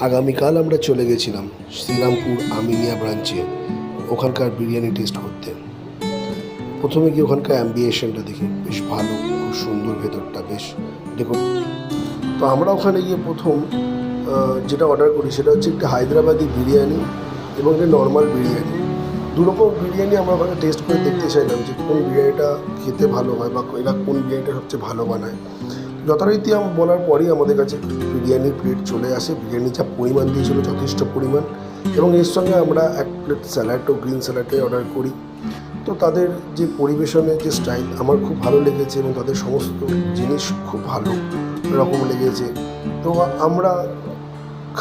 আগামীকাল আমরা চলে গেছিলাম শ্রীরামপুর আমিনিয়া ব্রাঞ্চে ওখানকার বিরিয়ানি টেস্ট করতে। প্রথমে গিয়ে ওখানকার অ্যাম্বিয়েশনটা দেখি, বেশ ভালো, খুব সুন্দর, ভেতরটা বেশ দেখুন। তো আমরা ওখানে গিয়ে প্রথম যেটা অর্ডার করি সেটা হচ্ছে একটি হায়দ্রাবাদি বিরিয়ানি এবং একটি নর্মাল বিরিয়ানি। দুরকম বিরিয়ানি আমরা ওখানে টেস্ট করে দেখতে চাইলাম যে কোন বিরিয়ানিটা খেতে ভালো হয় বা এরা কোন বিরিয়ানিটা সবচেয়ে ভালো বানায়। যথারীতি বলার পরেই আমাদের কাছে বিরিয়ানির প্লেট চলে আসে। বিরিয়ানি যা পরিমাণ দিয়েছিল যথেষ্ট পরিমাণ, এবং এর সঙ্গে আমরা এক প্লেট স্যালাড ও গ্রিন স্যালাডে অর্ডার করি। তো তাদের যে পরিবেশনের যে স্টাইল আমার খুব ভালো লেগেছে এবং তাদের সমস্ত জিনিস খুব ভালো রকম লেগেছে। তো আমরা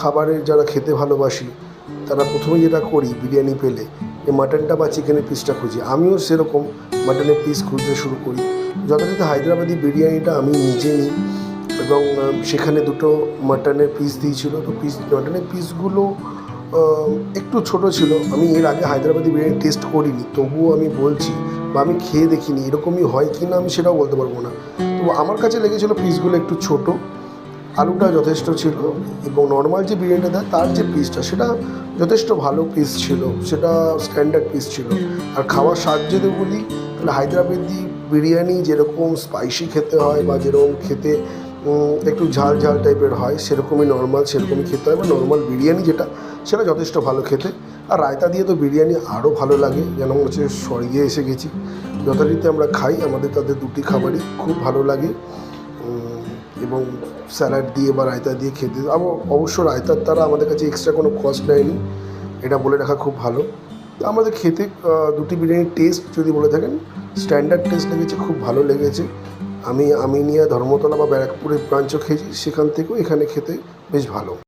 খাবারের যারা খেতে ভালোবাসি তারা প্রথমে যেটা করি বিরিয়ানি পেলে এই মাটনটা বা চিকেনের পিসটা খুঁজি। আমিও সেরকম মাটনের পিস খুঁজতে শুরু করি। যথারীতি হায়দ্রাবাদি বিরিয়ানিটা আমি নিজে নিই এবং সেখানে দুটো মাটনের পিস দিয়েছিল। তো মাটনের পিসগুলো একটু ছোট ছিল। আমি এর আগে হায়দ্রাবাদি বিরিয়ানি টেস্ট করিনি, তবুও আমি বলছি বা আমি খেয়ে দেখিনি এরকমই হয় কি না আমি সেটাও বলতে পারবো না। তো আমার কাছে লেগেছিলো পিসগুলো একটু ছোট, আলুটা যথেষ্ট ছিল এবং নর্মাল যে বিরিয়ানিটা দেয় তার যে পিসটা সেটা যথেষ্ট ভালো পিস ছিল, সেটা স্ট্যান্ডার্ড পিস ছিল। আর খাওয়ার স্বাদ যদি বলি তাহলে হায়দ্রাবাদি বিরিয়ানি যেরকম স্পাইসি খেতে হয় বা যেরকম খেতে একটু ঝাল ঝাল টাইপের হয় সেরকমই সেরকমই খেতে হয়। বা নর্মাল বিরিয়ানি যেটা সেটা যথেষ্ট ভালো খেতে। আর রায়তা দিয়ে তো বিরিয়ানি আরও ভালো লাগে, যেন মনে হচ্ছে স্বর্গে এসে গেছি। যথারীতি আমরা খাই, তাদের দুটি খাবারই খুব ভালো লাগে এবং স্যালাড দিয়ে বা রায়তা দিয়ে খেতে। অবশ্য রায়তার দ্বারা আমাদের কাছে এক্সট্রা কোনো কস্ট নেয়নি, এটা বলে রাখা খুব ভালো। তো আমাদের খেতে দুটি বিরিয়ানির টেস্ট যদি বলে থাকেন স্ট্যান্ডার্ড টেস্ট লেগেছে, খুব ভালো লেগেছে। আমি আমিনিয়া, ধর্মতলা বা ব্যারাকপুরের ব্রাঞ্চও খেয়েছি, সেখান থেকেও এখানে খেতে বেশ ভালো।